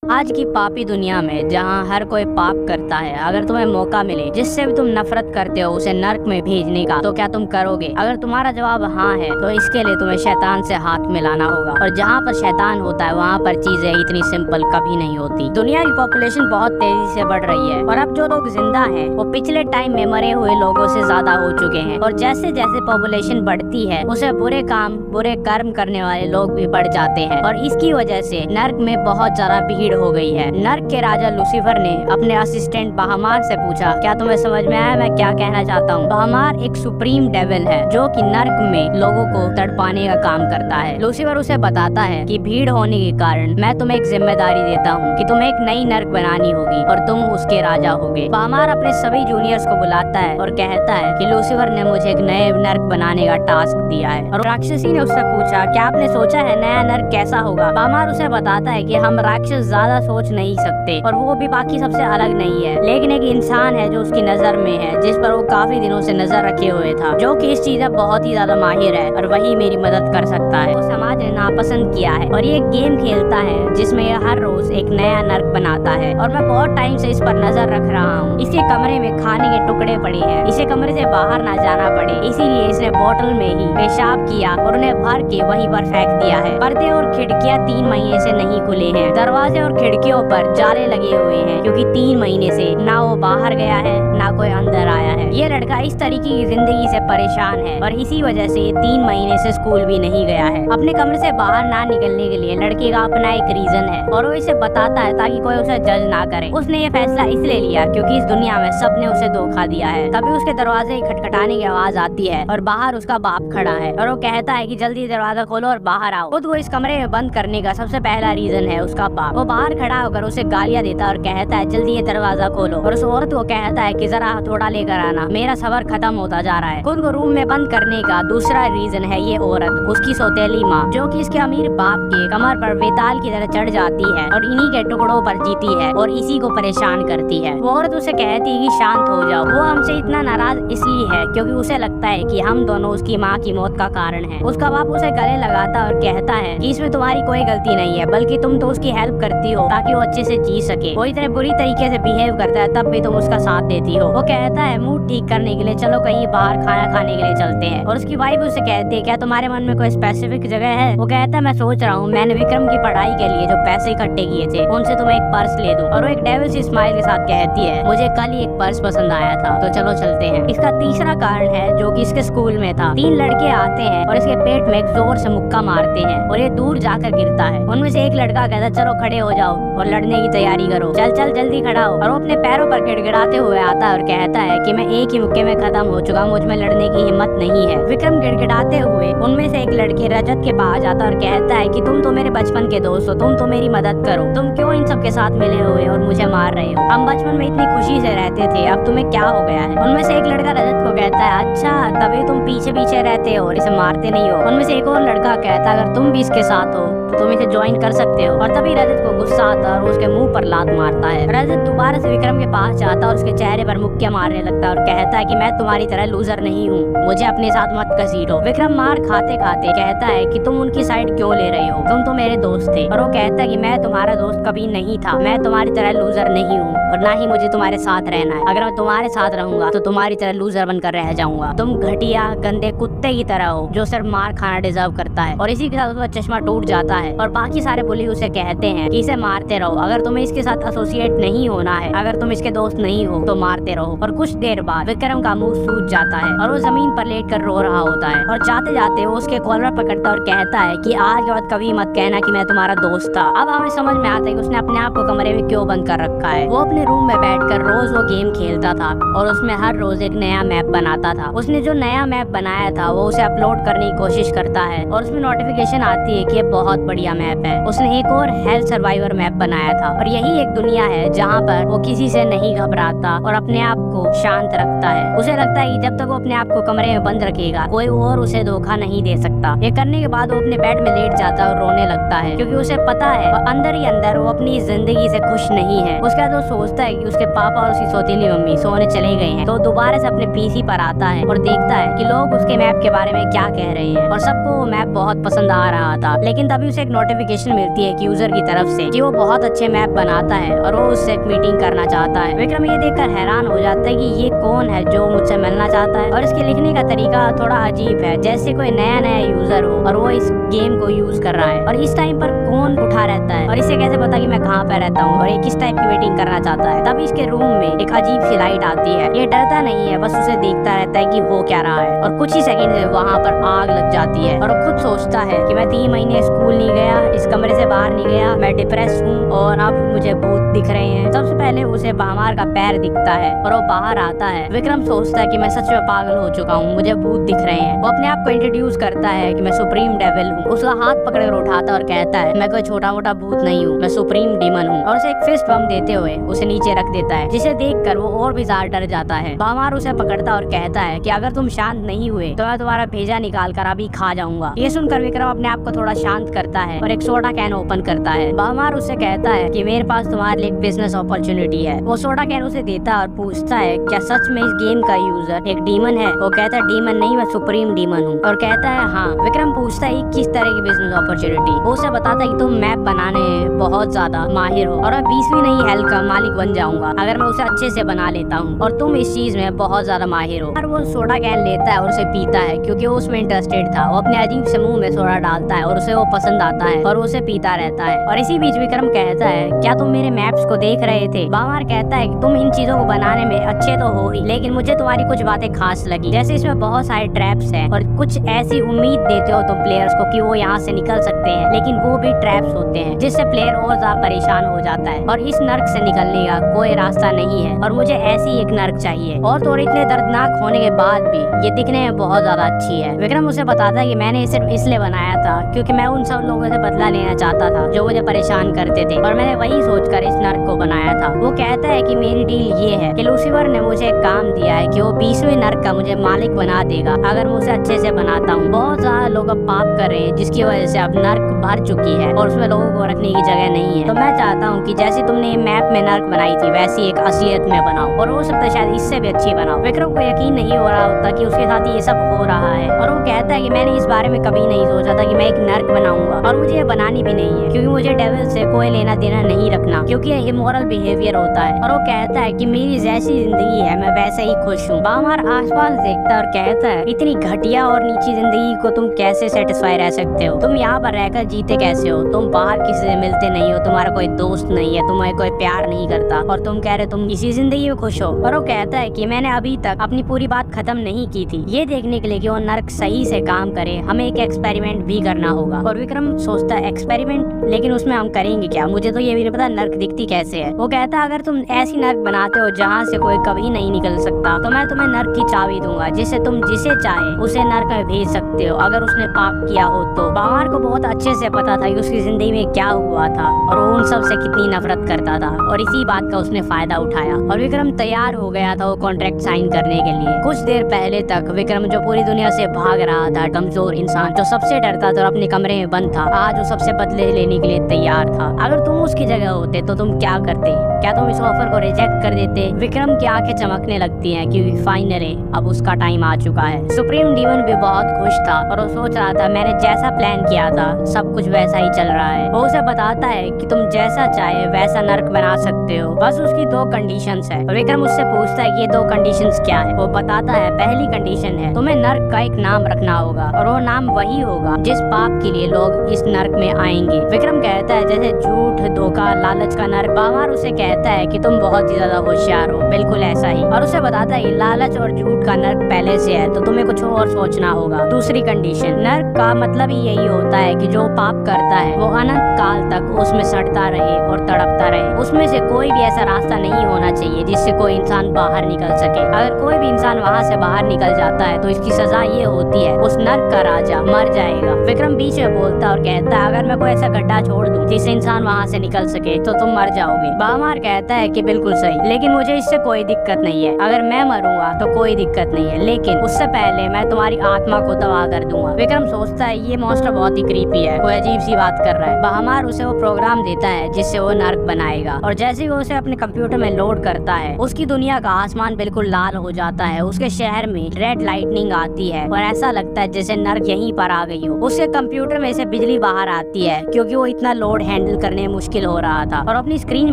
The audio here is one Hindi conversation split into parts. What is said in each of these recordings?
आज की पापी दुनिया में जहाँ हर कोई पाप करता है, अगर तुम्हें मौका मिले जिससे भी तुम नफरत करते हो उसे नर्क में भेजने का, तो क्या तुम करोगे? अगर तुम्हारा जवाब हाँ है तो इसके लिए तुम्हें शैतान से हाथ मिलाना होगा। और जहाँ पर शैतान होता है वहाँ पर चीजें इतनी सिंपल कभी नहीं होती। दुनिया की पॉपुलेशन बहुत तेजी से बढ़ रही है और अब जो लोग जिंदा हैं वो पिछले टाइम में मरे हुए लोगों से ज्यादा हो चुके हैं। और जैसे जैसे पॉपुलेशन बढ़ती है उसे बुरे काम बुरे कर्म करने वाले लोग भी बढ़ जाते हैं और इसकी वजह से नर्क में बहुत ज्यादा भीड़ हो गई है। नर्क के राजा लूसीफर ने अपने असिस्टेंट बहामार से पूछा, क्या तुम्हें समझ में आया मैं क्या कहना चाहता हूँ? बहामार एक सुप्रीम डेविल है जो कि नर्क में लोगों को तड़पाने का काम करता है। लूसीफर उसे बताता है कि भीड़ होने के कारण मैं तुम्हें एक जिम्मेदारी देता हूँ कि तुम्हें एक नई नर्क बनानी होगी और तुम उसके राजा होगे। बहामार अपने सभी जूनियर्स को बुलाता है और कहता है कि लूसीफर ने मुझे एक नए नर्क बनाने का टास्क दिया है। और राक्षसी ने उससे पूछा, क्या आपने सोचा है नया नर्क कैसा होगा? बहामार उसे बताता है कि हम राक्षस ज्यादा सोच नहीं सकते और वो भी बाकी सबसे अलग नहीं है, लेकिन एक इंसान है जो उसकी नजर में है जिस पर वो काफी दिनों से नजर रखे हुए था, जो कि इस चीज में बहुत ही ज्यादा माहिर है और वही मेरी मदद कर सकता है। वो समाज ने नापसंद किया है और ये गेम खेलता है जिसमें ये हर रोज एक नया नर्क बनाता है और मैं बहुत टाइम से इस पर नजर रख रहा हूँ। इसके कमरे में खाने के टुकड़े पड़े हैं, इसे कमरे से बाहर ना जाना पड़े, इसीलिए इसने बोतल में ही पेशाब किया और उन्हें भर के वहीं पर फेंक दिया है। पर्दे और खिड़कियां 3 महीने से नहीं खुले हैं, दरवाजे और खिड़कियों पर जाले लगे हुए हैं क्योंकि 3 महीने से ना वो बाहर गया है ना कोई अंदर आया है। ये लड़का इस तरीके की जिंदगी से परेशान है और इसी वजह से 3 महीने से स्कूल भी नहीं गया है। अपने कमरे से बाहर ना निकलने के लिए लड़के का अपना एक रीजन है और वो इसे बताता है ताकि कोई उसे जज ना करे। उसने ये फैसला इसलिए लिया क्योंकि इस दुनिया में सबने उसे धोखा दिया है। तभी उसके दरवाजे खटखटाने की आवाज आती है और बाहर उसका बाप खड़ा है और वो कहता है कि जल्दी दरवाजा खोलो और बाहर आओ। खुद वो इस कमरे में बंद करने का सबसे पहला रीजन है उसका बाप। वो बाहर खड़ा होकर उसे गालियां देता है और कहता है जल्दी ये दरवाजा खोलो। और उस औरत को कहता है कि जरा थोड़ा लेकर आना, मेरा सबर खत्म होता जा रहा है। खुद को रूम में बंद करने का दूसरा रीजन है ये औरत, उसकी सौतेली माँ, जो कि इसके अमीर बाप के कमर पर बेताल की तरह चढ़ जाती है और इन्हीं के टुकड़ों पर जीती है और इसी को परेशान करती है। वो औरत उसे कहती है कि शांत हो जाओ। वो हमसे इतना नाराज इसलिए है क्योंकि उसे लगता है कि हम दोनों उसकी माँ की मौत का कारण है। उसका बाप उसे गले लगाता और कहता है कि इसमें तुम्हारी कोई गलती नहीं है, बल्कि तुम तो उसकी हेल्प करती हो ताकि वो अच्छे से जी सके। वो इतने बुरी तरीके से बिहेव करता है तब भी तुम उसका साथ देती हो। वो कहता है मूड ठीक करने के लिए चलो कहीं बाहर खाना खाने के लिए चलते हैं। और उसकी वाइफ उसे कहती है क्या तुम्हारे मन में कोई स्पेसिफिक जगह है? वो कहता है मैं सोच रहा हूँ मैंने विक्रम की पढ़ाई के लिए जो पैसे इकट्ठे किए थे उनसे तुम्हें एक पर्स ले दूं। और वो एक डेविल सी स्माइल के साथ कहती है मुझे कल ही एक पर्स पसंद आया था तो चलो चलते हैं। इसका तीसरा कारण है जो कि इसके स्कूल में था। 3 लड़के आते हैं और इसके पेट में एक जोर से मुक्का मारते हैं और ये दूर जाकर गिरता है। उनमें से एक लड़का कहता है चलो खड़े हो जाओ और लड़ने की तैयारी करो, चल चल जल्दी खड़ा हो। और वो अपने पैरों पर गिड़गिड़ाते हुए आता है और कहता है कि मैं एक ही मुक्के में खत्म हो चुका हूँ, मुझ में लड़ने की हिम्मत नहीं है। विक्रम गिड़गिड़ाते हुए उनमें से एक लड़के रजत के पास जाता है और कहता है कि तुम तो मेरे बचपन के दोस्त हो, तुम तो मेरी मदद करो, तुम क्यों इन सब के साथ मिले हुए और मुझे मार रहे हो? हम बचपन में इतनी खुशी से रहते थे, अब तुम्हें क्या हो गया है? उनमें से एक लड़का रजत को कहता है अच्छा तभी तुम पीछे पीछे रहते हो और इसे मारते नहीं हो। उनमें से एक और लड़का कहता है अगर तुम भी इसके साथ हो तो तुम इसे ज्वाइन कर सकते हो। और तभी रजत को गुस्सा आता है और उसके मुंह पर लात मारता है। रजत दोबारा से विक्रम के पास जाता है और उसके चेहरे पर मुक्कियां मारने लगता है और कहता है कि मैं तुम्हारी तरह लूजर नहीं हूँ, मुझे अपने साथ मत घसीटो। विक्रम मार खाते खाते कहता है कि तुम उनकी साइड क्यों ले रहे हो, तुम तो मेरे दोस्त थे। और वो कहता है कि मैं तुम्हारा दोस्त कभी नहीं था, मैं तुम्हारी तरह लूजर नहीं हूँ और ना ही मुझे तुम्हारे साथ रहना है। अगर मैं तुम्हारे साथ रहूंगा तो तुम्हारी तरह लूजर बनकर रह जाऊंगा। तुम घटिया गंदे कुत्ते की तरह हो जो सिर्फ मार खाना डिजर्व करता है। और इसी के साथ उसका चश्मा टूट जाता है और बाकी सारे पुलिस उसे कहते हैं कि इसे मारते रहो, अगर तुम्हें इसके साथ एसोसिएट नहीं होना है, अगर तुम इसके दोस्त नहीं हो तो मारते रहो। और कुछ देर बाद विक्रम का मुंह सूज जाता है और वो जमीन पर लेटकर रो रहा होता है और जाते जाते वो उसके कॉलर पकड़ता और कहता है कि आज के बाद कभी मत कहना कि मैं तुम्हारा दोस्त था। अब हमें समझ में आता है कि उसने अपने आप को कमरे में क्यों बंद कर रखा है। वो अपने रूम में बैठकर रोज वो गेम खेलता था और उसमें हर रोज एक नया मैप बनाता था। उसने जो नया मैप बनाया था वो उसे अपलोड करने की कोशिश करता है और उसमें नोटिफिकेशन आती है कि ये बहुत बढ़िया मैप है। उसने एक और हेल्थ सर्वाइवर मैप बनाया था और यही एक दुनिया है जहाँ पर वो किसी से नहीं घबराता और अपने आप को शांत रखता है। उसे लगता है कि जब तक वो अपने आप को कमरे में बंद रखेगा कोई और उसे धोखा नहीं दे सकता। ये करने के बाद वो अपने बेड में लेट जाता है और रोने लगता है क्योंकि उसे पता है अंदर ही अंदर वो अपनी जिंदगी से खुश नहीं है। उसके बाद वो सोचता है कि उसके पापा और उसकी सौतेली मम्मी सोने चले गए हैं, तो दोबारा से अपने पीसी पर आता है और देखता है कि लोग उसके मैप के बारे में क्या कह रहे हैं और सबको वो मैप बहुत पसंद आ रहा था। लेकिन तभी उसे एक नोटिफिकेशन मिलती है यूजर की तरफ से कि वो बहुत अच्छे मैप बनाता है और वो उससे एक मीटिंग करना चाहता है। विक्रम ये देखकर हैरान हो जाता है कि ये कौन है जो मुझसे मिलना चाहता है, और इसके लिखने का तरीका थोड़ा अजीब है, जैसे कोई नया यूजर हो और वो इस गेम को यूज कर रहा है। और इस टाइम पर कौन उठा रहता है और इसे कैसे पता कि मैं कहाँ पे रहता हूँ और ये किस टाइप की मीटिंग करना चाहता है। तभी इसके रूम में एक अजीब सी लाइट आती है। ये डरता नहीं है, बस उसे देखता रहता है कि हो क्या रहा है। और कुछ ही सेकंड में वहाँ पर आग लग जाती है और खुद सोचता है कि मैं 3 महीने स्कूल नहीं गया, इस कमरे से बाहर नहीं गया, मैं डिप्रेस हूँ और अब मुझे भूत दिख रहे हैं। सबसे पहले उसे बाहर का पैर दिखता है और वो बाहर आता है। विक्रम सोचता है कि मैं सच में पागल हो चुका हूँ, मुझे भूत दिख रहे हैं। वो अपने आप को इंट्रोड्यूस करता है कि मैं सुप्रीम डेविल हूँ। उसका हाथ पकड़कर उठाता और कहता है मैं कोई छोटा मोटा भूत नहीं हूँ, मैं सुप्रीम डीमन हूँ, और उसे एक फिस्ट बम देते हुए उसे नीचे रख देता है, जिसे देखकर वो और भी ज्यादा डर जाता है। बामार उसे पकड़ता और कहता है कि अगर तुम शांत नहीं हुए तो मैं तुम्हारा भेजा निकाल कर अभी खा जाऊंगा। ये सुनकर विक्रम अपने आप को थोड़ा शांत करता है और एक सोडा कैन ओपन करता है। बामार उसे कहता है कि मेरे पास तुम्हारे लिए एक बिजनेस अपॉर्चुनिटी है। वो सोडा कैन उसे देता है और पूछता है क्या सच में इस गेम का यूजर एक डीमन है। वो कहता है डीमन नहीं, मैं सुप्रीम डीमन हूँ, और कहता है हाँ। विक्रम पूछता है किस तरह की बिजनेस अपॉर्चुनिटी। वो उसे बताता है कि तुम मैप बनाने बहुत ज्यादा माहिर हो और मैं 20वीं नई हेल्थ का मालिक बन जाऊंगा अगर मैं उसे अच्छे से बना लेता हूँ, और तुम इस चीज में बहुत ज्यादा माहिर हो। और वो सोडा कैन लेता है और उसे पीता है क्योंकि वो उसमें इंटरेस्टेड था। वो अपने अजीब से मुंह में सोडा डालता है और उसे वो पसंद आता है और उसे पीता रहता है। और इसी बीच विक्रम कहता है क्या तुम मेरे मैप्स को देख रहे थे। बामार कहता है कि तुम इन चीजों को बनाने में अच्छे तो हो ही, लेकिन मुझे तुम्हारी कुछ बातें खास लगी, जैसे इसमें बहुत सारे ट्रैप्स हैं और कुछ ऐसी उम्मीद देते हो तुम प्लेयर्स को कि वो यहाँ से निकल सकते हैं, लेकिन वो भी ट्रैप्स होते हैं जिससे प्लेयर और ज्यादा परेशान हो जाता है और इस नर्क से निकलने का कोई रास्ता नहीं है और मुझे ऐसी एक नर्क चाहिए। और तो इतने दर्दनाक होने के बाद भी ये दिखने में बहुत ज्यादा अच्छी है। विक्रम उसे बताता है कि मैंने इसे इसलिए बनाया था क्योंकि मैं उन सब लोगों से बदला लेना चाहता था जो मुझे परेशान करते थे, और मैंने वही सोचकर इस नर्क को बनाया था। वो कहता है कि मेरी डील ये है कि लूसीफर ने मुझे एक काम दिया है कि वो 20वें नर्क का मुझे मालिक बना देगा अगर मैं उसे अच्छे से बनाता हूँ। बहुत ज्यादा लोग अब पाप कर रहे हैं जिसकी वजह से अब नर्क भर चुकी है और उसमें लोगों को रखने की जगह नहीं है। तो मैं चाहता हूँ कि जैसे तुमने मैप में नर्क बनाई थी वैसी एक असलियत में बनाओ, और हो सकता है शायद इससे भी अच्छी बनाओ। विक्रम को यकीन नहीं हो रहा होता कि उसके साथ ये सब हो रहा है, और वो कहता है कि मैंने इस बारे में कभी नहीं सोचा था कि मैं एक नर्क बनाऊंगा, और मुझे ये बनानी भी नहीं है क्योंकि मुझे डेविल से कोई लेना देना नहीं रखना क्योंकि ये इमोरल बिहेवियर होता है। और वो कहता है कि मेरी जैसी जिंदगी है मैं वैसे ही खुश हूँ। बामार आसपास देखता और कहता है इतनी घटिया और नीची जिंदगी को तुम कैसे सेटिस्फाई रह सकते हो, तुम यहाँ पर रहकर जीते कैसे हो, तुम बाहर किसी से मिलते नहीं हो, तुम्हारा कोई दोस्त नहीं है, तुम्हें कोई प्यार नहीं करता, और तुम कह रहे तुम इसी जिंदगी में खुश हो। और वो कहता है कि मैंने अभी तक अपनी पूरी बात खत्म नहीं की थी, ये देखने के लिए कि वो नर्क सही से काम करे हमें एक एक्सपेरिमेंट भी करना होगा। और विक्रम सोचता है एक्सपेरिमेंट, लेकिन उसमें हम करेंगे क्या, मुझे तो ये भी नहीं पता नर्क दिखती कैसे है। वो कहता है अगर तुम ऐसी नर्क बनाते हो जहाँ से कोई कभी नहीं निकल सकता तो मैं तुम्हें नर्क की चाबी दूंगा जिससे तुम जिसे चाहे उसे नर्क में भेज सकते हो अगर उसने पाप किया हो तो। बामार को बहुत अच्छे से पता था कि उसकी जिंदगी में क्या हुआ था और वो उन सब से कितनी नफरत करता था, और इसी बात का उसने फायदा उठाया। और विक्रम तैयार हो गया था वो कॉन्ट्रैक्ट साइन करने के लिए। कुछ देर पहले तक विक्रम जो पूरी दुनिया से भाग रहा था, कमजोर इंसान जो सबसे डरता था और अपने कमरे में बंद था, आज वो सबसे बदले लेने के लिए तैयार था। अगर तुम उसकी जगह होते तो तुम क्या करते, क्या तुम इस ऑफर को रिजेक्ट कर देते। विक्रम की आंखें चमकने लगती हैं क्योंकि फाइनली अब उसका टाइम आ चुका है। सुप्रीम डीमन भी बहुत खुश था और वो सोच रहा था मैंने जैसा प्लान किया था सब कुछ वैसा ही चल रहा है। वो उसे बताता है कि तुम जैसा चाहे वैसा नर्क बना सकते हो, बस उसकी 2 कंडीशंस है। विक्रम उससे पूछता है कि ये 2 कंडीशंस क्या है। वो बताता है पहली कंडीशन है तुम्हें नर्क का एक नाम रखना होगा और वो नाम वही होगा जिस पाप के लिए लोग इस नर्क में आएंगे। विक्रम कहता है जैसे झूठ, धोखा, लालच का नर्क। बामार उसे कहता है कि तुम बहुत ही ज्यादा होशियार हो, बिल्कुल ऐसा ही, और उसे बताता है लालच और झूठ का नर्क पहले से है तो तुम्हें कुछ और सोचना होगा। दूसरी कंडीशन, नर्क का मतलब ही यही होता है कि जो पाप करता है वो अनंत काल तक उसमें सड़ता रहे और तड़पता रहे। उसमें से कोई भी ऐसा रास्ता नहीं होना चाहिए जिससे कोई इंसान बाहर निकल सके। अगर कोई भी इंसान वहाँ से बाहर निकल जाता है तो इसकी सजा ये होती है उस नर्क का राजा मर जाएगा। विक्रम बीच में बोलता और कहता है अगर मैं कोई ऐसा गड्ढा छोड़ दूं जिससे इंसान वहाँ से निकल सके तो तुम मर जाओगे। बामार कहता है कि बिल्कुल सही, लेकिन मुझे इससे कोई दिक्कत नहीं है, अगर मैं मरूंगा तो कोई दिक्कत नहीं है, लेकिन उससे पहले मैं तुम्हारी आत्मा को तबाह कर दूंगा। विक्रम सोचता है ये मॉन्स्टर बहुत ही क्रीपी है, कोई अजीब सी बात कर रहा है। बामार उसे वो प्रोग्राम देता है जिससे वो नर्क बनाएगा। और जैसे ही वो उसे अपने कंप्यूटर में लोड करता है, उसकी दुनिया का आसमान बिल्कुल लाल हो जाता है। उसके शहर में रेड लाइटनिंग आती है और ऐसा लगता है जैसे नर्क यहीं पर आ गई हो। उसके कंप्यूटर में से बिजली बाहर आती है क्योंकि वो इतना लोड हैंडल करने में मुश्किल हो रहा था। और अपनी स्क्रीन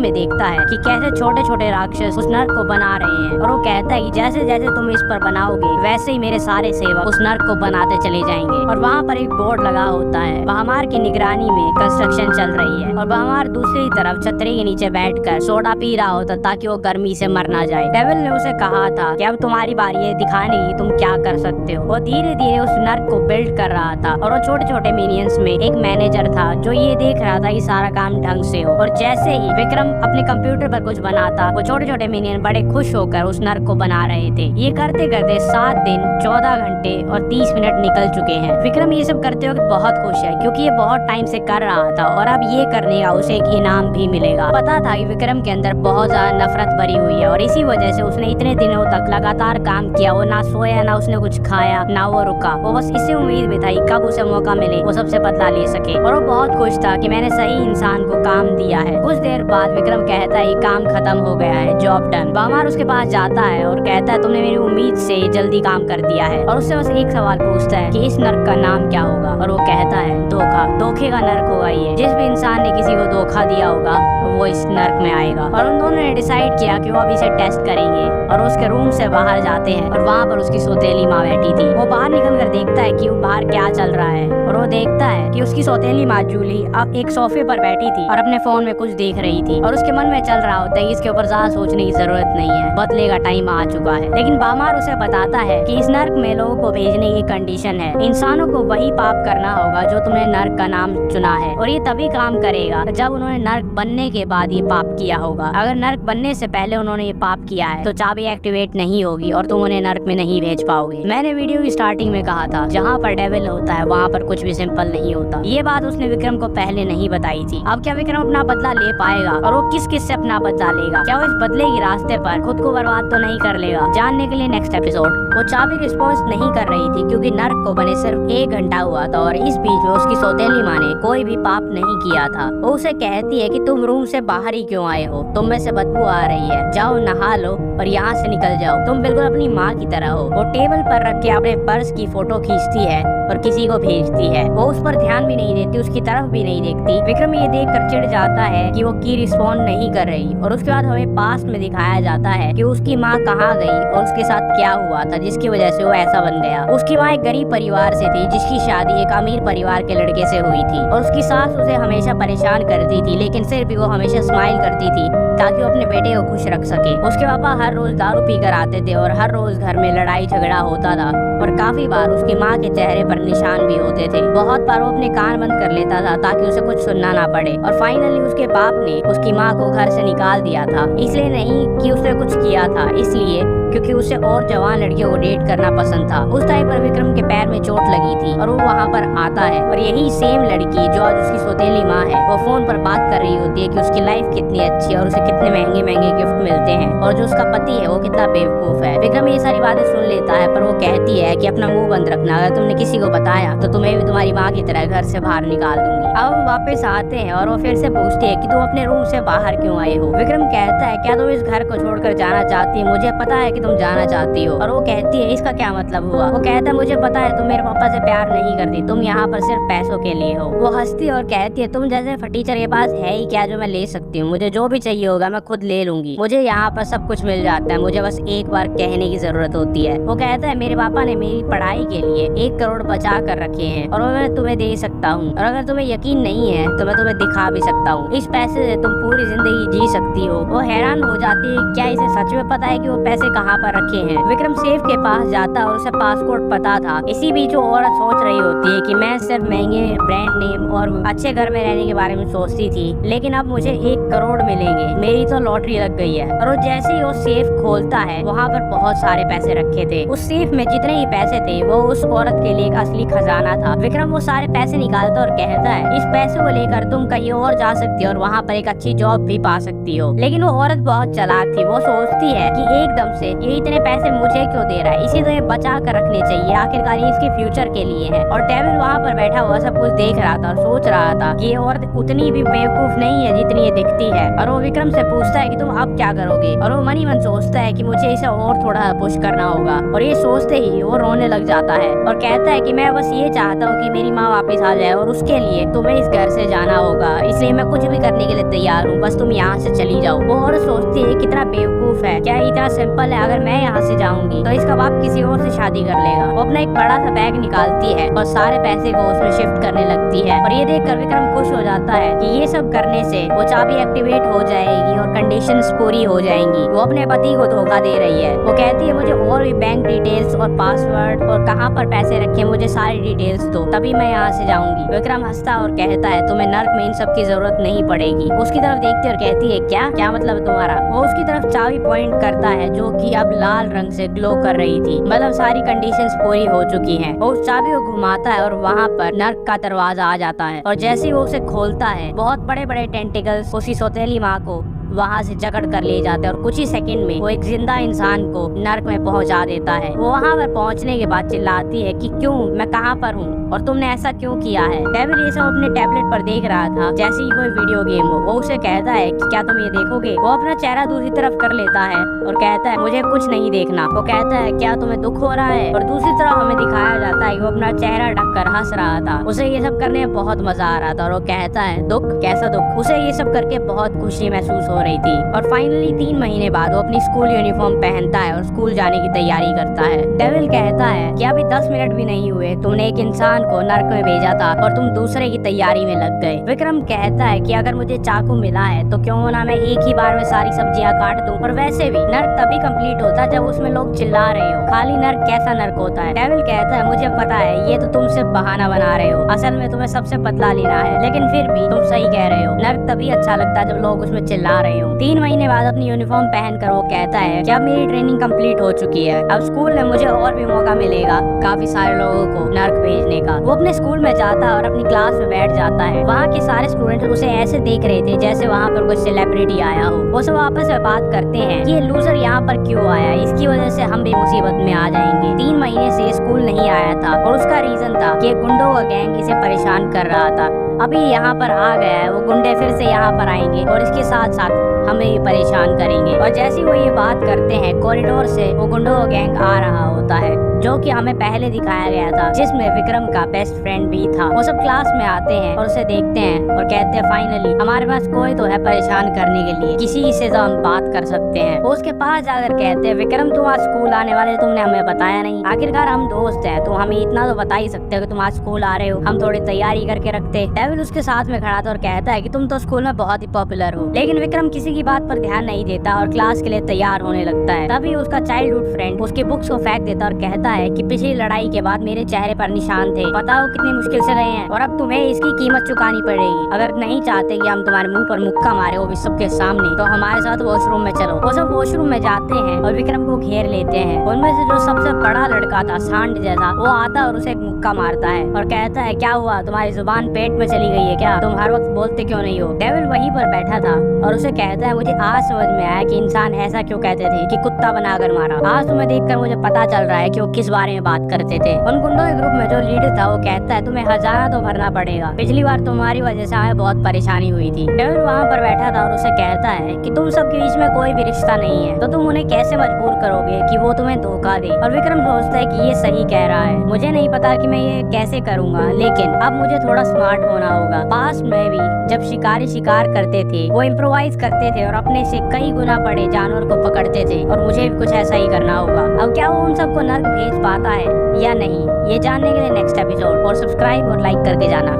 में देखता है कि कैसे छोटे छोटे राक्षस उस नर्क को बना रहे हैं। और वो कहता है कि जैसे जैसे तुम इस पर बनाओगे वैसे ही मेरे सारे सेवक उस नर्क को बनाते चले जाएंगे। और वहाँ पर एक बोर्ड लगा होता है। बहामार की निगरानी में कंस्ट्रक्शन चल रही है और बहामार दूसरी तरफ छतरी के नीचे बैठकर सोडा पी रहा होता ताकि वो गर्मी से मर ना जाए। डेविल ने उसे कहा था कि अब तुम्हारी बारी है दिखाने की तुम क्या कर सकते हो। वो धीरे धीरे उस नर्क को बिल्ड कर रहा था और वो छोटे छोटे मिनियंस में एक मैनेजर था जो ये देख रहा था कि सारा काम ढंग से हो। और जैसे ही विक्रम अपने कंप्यूटर पर कुछ बनाता, वो छोटे छोटे मिनियन बड़े खुश होकर उस नर्क को बना रहे थे। ये करते करते 7 दिन 14 घंटे और 30 मिनट निकल चुके हैं। विक्रम ये सब करते वक्त बहुत खुश है क्योंकि ये बहुत टाइम से कर रहा था और अब ये करने का उसे एक इनाम भी मिलेगा। पता था कि विक्रम के अंदर बहुत ज्यादा नफरत भरी हुई है और इसी वजह से उसने इतने दिनों तक लगातार काम किया। वो ना सोया, ना उसने कुछ खाया, ना वो रुका। वो बस इसी उम्मीद में था कि कब उसे मौका मिले वो सबसे बदला ले सके। और वो बहुत खुश था कि मैंने सही इंसान को काम दिया है। कुछ देर बाद विक्रम कहता है काम खत्म हो गया है, जॉब डन। बहामार उसके पास जाता है और कहता है तुमने मेरी उम्मीद से जल्दी काम कर दिया है। और उससे बस एक सवाल पूछता है कि इस नर्क का नाम क्या होगा। और वो कहता है धोखा। धोखे का नर्क होगा ये। जिस भी इंसान ने किसी को धोखा दिया होगा वो इस नर्क में आएगा। और उन दोनों ने डिसाइड किया कि वो अब इसे टेस्ट करेंगे और उसके रूम से बाहर जाते हैं और वहाँ पर उसकी सौतेली माँ बैठी थी। वो बाहर निकल कर देखता है कि वो बाहर क्या चल रहा है और वो देखता है कि उसकी सौतेली माँ जूली अब एक सोफे पर बैठी थी और अपने फोन में कुछ देख रही थी। और उसके मन में चल रहा होता है कि इसके ऊपर ज्यादा सोचने की जरूरत नहीं है, बदले का टाइम आ चुका है। लेकिन बहामार उसे बताता है कि इस नर्क में लोगों को भेजने की कंडीशन है। इंसानों को वही पाप करना होगा जो तुमने नर्क का नाम चुना है और ये तभी काम करेगा जब उन्होंने नर्क बनने के बाद ये पाप किया होगा। अगर नर्क बनने से पहले उन्होंने ये पाप किया है तो चाबी एक्टिवेट नहीं होगी और तुम उन्हें नर्क में नहीं भेज पाओगे। मैंने वीडियो की स्टार्टिंग में कहा था जहाँ पर डेविल होता है वहाँ पर कुछ भी सिंपल नहीं होता। ये बात उसने विक्रम को पहले नहीं बताई थी। अब क्या विक्रम अपना बदला ले पाएगा और वो किस किस से अपना बदला लेगा? क्या वो इस बदले के रास्ते पर खुद को बर्बाद तो नहीं कर लेगा? जानने के लिए नेक्स्ट एपिसोड। वो चाबी रिस्पॉन्स नहीं कर रही थी क्योंकि नर्क को बने सिर्फ 1 घंटा हुआ था और इस बीच में उसकी सौतेली माँ ने कोई भी पाप नहीं किया था। वो उसे कहती है कि तुम रूम से बाहर ही क्यों आए हो? तुम में से बदबू आ रही है, जाओ नहा लो और यहाँ से निकल जाओ। तुम बिल्कुल अपनी माँ की तरह हो। वो टेबल पर रख के अपने पर्स की फोटो खींचती है और किसी को भेजती है। वो उस पर ध्यान भी नहीं देती, उसकी तरफ भी नहीं देखती। विक्रम ये देख कर चिढ़ जाता है कि वो की रिस्पॉन्ड नहीं कर रही। और उसके बाद हमें पास्ट में दिखाया जाता है कि उसकी माँ कहाँ गई और उसके साथ क्या हुआ था जिसकी वजह से वो ऐसा बन गया। उसकी माँ एक गरीब परिवार से थी जिसकी शादी एक अमीर परिवार के लड़के से हुई थी और उसकी सास उसे हमेशा परेशान करती थी, लेकिन फिर भी वो हमेशा स्माइल करती थी ताकि वो अपने बेटे को खुश रख सके। उसके पापा हर रोज दारू पीकर आते थे और हर रोज घर में लड़ाई झगड़ा होता था और काफी बार उसकी माँ के चेहरे पर निशान भी होते थे। बहुत बार वो अपने कान बंद कर लेता था ताकि उसे कुछ सुनना ना पड़े। और फाइनली उसके बाप ने उसकी माँ को घर से निकाल दिया था, इसलिए नहीं कि उसने कुछ किया था, इसलिए क्योंकि उसे और जवान लड़कियों को डेट करना पसंद था। उस टाइम पर विक्रम के पैर में चोट लगी थी और वो वहाँ पर आता है और यही सेम लड़की जो आज उसकी सौतेली माँ है वो फोन पर बात कर रही होती है कि उसकी लाइफ कितनी अच्छी है और उसे कितने महंगे महंगे गिफ्ट मिलते हैं और जो उसका पति है वो कितना बेवकूफ है। विक्रम ये सारी बातें सुन लेता है पर वो कहती है कि अपना मुंह बंद रखना, अगर तुमने किसी को बताया तो तुम्हें भी तुम्हारी माँ की तरह घर से बाहर निकाल दूंगी। अब वापस आते हैं और वो फिर से पूछती है कि तुम अपने रूम से बाहर क्यों आए हो? विक्रम कहता है क्या तुम इस घर को छोड़कर जाना चाहती है? मुझे पता है कि तुम जाना चाहती हो। और वो कहती है इसका क्या मतलब हुआ? वो कहता है मुझे पता है तुम मेरे पापा से प्यार नहीं करती, तुम यहाँ पर सिर्फ पैसों के लिए हो। वो हंसती और कहती है तुम जैसे फटीचर के पास है ही क्या जो मैं ले सकती हूँ? मुझे जो भी चाहिए होगा मैं खुद ले लूंगी, मुझे यहाँ पर सब कुछ मिल जाता है, मुझे बस एक बार कहने की जरूरत होती है। वो कहता है मेरे पापा ने मेरी पढ़ाई के लिए 1 करोड़ बचा कर रखे हैं और वो मैं तुम्हें दे सकता हूँ और अगर तुम्हें यकीन नहीं है तो मैं तुम्हें दिखा भी सकता हूँ। इस पैसे से तुम पूरी जिंदगी जी सकती हो। वो हैरान हो जाती है क्या इसे सच में पता है कि वो पैसे कहाँ पर रखे हैं? विक्रम सेफ के पास जाता और उसे पासपोर्ट पता था। इसी बीच वो औरत सोच रही होती है कि मैं सिर्फ महंगे ब्रांड नेम और अच्छे घर में रहने के बारे में सोचती थी, लेकिन अब मुझे 1 करोड़ मिलेंगे, मेरी तो लॉटरी लग गई है। और वो जैसे ही वो सेफ खोलता है वहाँ पर बहुत सारे पैसे रखे थे। उस सेफ में जितने ही पैसे थे वो उस औरत के लिए एक असली खजाना था। विक्रम वो सारे पैसे निकालता और कहता है इस पैसे को लेकर तुम कहीं और जा सकती हो और वहाँ पर एक अच्छी जॉब भी पा सकती हो। लेकिन वो औरत बहुत चालाक थी। वो सोचती है कि एकदम से ये इतने पैसे मुझे क्यों दे रहा है, इसी तो ये बचा कर रखने चाहिए, आखिरकार ये इसके फ्यूचर के लिए है। और डेविल वहाँ पर बैठा हुआ सब कुछ देख रहा था और सोच रहा था कि ये औरत उतनी भी बेवकूफ नहीं है जितनी ये दिखती है। और वो विक्रम से पूछता है कि तुम अब क्या करोगे, और वो मन ही मन सोचता है कि मुझे इसे और थोड़ा पुश करना होगा। और ये सोचते ही वो रोने लग जाता है और कहता है कि मैं बस ये चाहता हूँ कि मेरी माँ वापस आ जाए, और उसके लिए तुम्हें इस घर से जाना होगा, इसलिए मैं कुछ भी करने के लिए तैयार हूँ, बस तुम यहाँ से चली जाओ। वो और सोचती है कितना बेवकूफ है, क्या इतना सिंपल है, अगर मैं यहाँ से जाऊंगी तो इसका बाप किसी और से शादी कर लेगा। वो अपना एक बड़ा सा बैग निकालती है और सारे पैसे को उसमें शिफ्ट करने लगती है। और ये देखकर विक्रम खुश हो जाता है कि ये सब करने से वो चाबी एक्टिवेट हो जाएगी और कंडीशंस पूरी हो जाएंगी। वो अपने पति को धोखा दे रही है। वो कहती है मुझे और भी बैंक डिटेल्स और पासवर्ड और कहाँ पर पैसे रखे मुझे सारी डिटेल्स दो, तभी मैं यहाँ से जाऊंगी। विक्रम हंसता और कहता है तुम्हें नर्क में इन सब की जरूरत नहीं पड़ेगी। उसकी तरफ देखती और कहती है क्या मतलब तुम्हारा। वो उसकी तरफ चाबी पॉइंट करता है जो कि अब लाल रंग से ग्लो कर रही थी, मतलब सारी कंडीशंस पूरी हो चुकी हैं। वो उस चाबी को घुमाता है और वहाँ पर नर्क का दरवाजा आ जाता है। और जैसे ही वो उसे खोलता है बहुत बड़े बड़े टेंटिकल्स उसी सौतेली माँ को वहाँ से जकड़ कर ले जाते हैं और कुछ ही सेकंड में वो एक जिंदा इंसान को नर्क में पहुँचा देता है। वो वहाँ पर पहुँचने के बाद चिल्लाती है कि क्यों, मैं कहाँ पर हूँ और तुमने ऐसा क्यों किया है। डेविल ये सब अपने टैबलेट पर देख रहा था जैसे ही कोई वीडियो गेम हो। वो उसे कहता है कि क्या तुम ये देखोगे। वो अपना चेहरा दूसरी तरफ कर लेता है और कहता है मुझे कुछ नहीं देखना। वो कहता है क्या तुम्हें दुख हो रहा है, और दूसरी तरफ हमें दिखाया जाता है कि वो अपना चेहरा ढक कर हंस रहा था। उसे ये सब करने में बहुत मजा आ रहा था और वो कहता है दुख, कैसा दुख। उसे ये सब करके बहुत खुशी महसूस हो रही थी। और फाइनली 3 महीने बाद वो अपनी स्कूल यूनिफॉर्म पहनता है और स्कूल जाने की तैयारी करता है। डेविल कहता है कि अभी 10 मिनट भी नहीं हुए तुमने एक इंसान को नर्क में भेजा था और तुम दूसरे की तैयारी में लग गए। विक्रम कहता है कि अगर मुझे चाकू मिला है तो क्यों ना मैं एक ही बार में सारी सब्जियां काट दूं, और वैसे भी नर्क तभी कंप्लीट होता है जब उसमें लोग चिल्ला रहे हो। खाली नर्क कैसा नर्क होता है। डेविल कहता है मुझे पता है ये तो तुम सिर्फ बहाना बना रहे हो, असल में तुम्हें सबसे बदला लेना है, लेकिन फिर भी तुम सही कह रहे हो, नर्क तभी अच्छा लगता है जब लोग उसमें चिल्ला रहे हो। 3 महीने बाद अपनी यूनिफॉर्म पहनकर वो कहता है कि अब मेरी ट्रेनिंग कंप्लीट हो चुकी है, अब स्कूल में मुझे और भी मौका मिलेगा काफी सारे लोगों को नर्क भेजने का। वो अपने स्कूल में जाता है और अपनी क्लास में बैठ जाता है। वहाँ के सारे स्टूडेंट उसे ऐसे देख रहे थे जैसे वहाँ पर कोई सेलिब्रिटी आया हो। वो सब आपस में बात करते हैं कि ये लूजर यहाँ पर क्यों आया, इसकी वजह से हम भी मुसीबत में आ जाएंगे। 3 महीने से स्कूल नहीं आया था और उसका रीजन था कि गुंडों का गैंग इसे परेशान कर रहा था। अभी यहाँ पर आ गया है, वो गुंडे फिर से यहाँ पर आएंगे और इसके साथ साथ हमें ये परेशान करेंगे। और जैसे वो ये बात करते हैं कॉरिडोर से वो गुंडों का गैंग आ रहा होता है जो कि हमें पहले दिखाया गया था, जिसमें विक्रम का बेस्ट फ्रेंड भी था। वो सब क्लास में आते हैं और उसे देखते हैं और कहते हैं फाइनली हमारे पास कोई तो है परेशान करने के लिए, किसी से तो हम बात कर सकते हैं। वो उसके पास जाकर कहते हैं विक्रम तुम आज स्कूल आने वाले, तुमने हमें बताया नहीं, आखिरकार हम दोस्त हैं, तुम हमें इतना तो बता ही सकते हो कि तुम आज स्कूल आ रहे हो, हम थोड़ी तैयारी करके रखते। डेविल उसके साथ में खड़ा था और कहता है कि तुम तो स्कूल में बहुत ही पॉपुलर हो। लेकिन विक्रम किसी की बात पर ध्यान नहीं देता और क्लास के लिए तैयार होने लगता है। तभी उसका चाइल्डहुड फ्रेंड उसकी बुक्स को फेंक देता और कहता है कि पिछली लड़ाई के बाद मेरे चेहरे पर निशान थे, बताओ कितनी मुश्किल से गए हैं और अब तुम्हें इसकी कीमत चुकानी पड़ेगी। अगर नहीं चाहते कि हम तुम्हारे मुंह पर मुक्का मारे वो भी सबके सामने, तो हमारे साथ वॉशरूम में चलो। वो सब वॉशरूम में जाते हैं और विक्रम को घेर लेते हैं। उनमें से जो सबसे बड़ा लड़का था सांड जैसा, वो आता और उसे एक मुक्का मारता है और कहता है क्या हुआ, तुम्हारी जुबान पेट में चली गई है क्या, तुम हर वक्त बोलते क्यों नहीं हो। डेविल वहीं पर बैठा था और उसे कहता है मुझे आज समझ में आया कि इंसान ऐसा क्यों कहते थे कि कुत्ता बनाकर मारा। आज तुम्हें देखकर मुझे पता चल रहा है कि वो किस बारे में बात करते थे। उन गुंडों के ग्रुप में जो लीडर था वो कहता है तुम्हें हजाना तो भरना पड़ेगा, पिछली बार तुम्हारी वजह से हमें बहुत परेशानी हुई थी। डेविल वहाँ पर बैठा था और उसे कहता है कि तुम सबके बीच में कोई भी रिश्ता नहीं है, तो तुम उन्हें कैसे मजबूर करोगे कि वो तुम्हें धोखा दे। और विक्रम सोचता है कि ये सही कह रहा है, मुझे नहीं पता कि मैं ये कैसे करूँगा, लेकिन अब मुझे थोड़ा स्मार्ट होना होगा। पास में भी जब शिकारी शिकार करते थे वो इम्प्रोवाइज करते थे और अपने से कई गुना बड़े जानवर को पकड़ते थे, और मुझे भी कुछ ऐसा ही करना होगा। अब क्या वो उन सबको नर्क भेज पाता है या नहीं, ये जानने के लिए नेक्स्ट एपिसोड और सब्सक्राइब और लाइक करके जाना।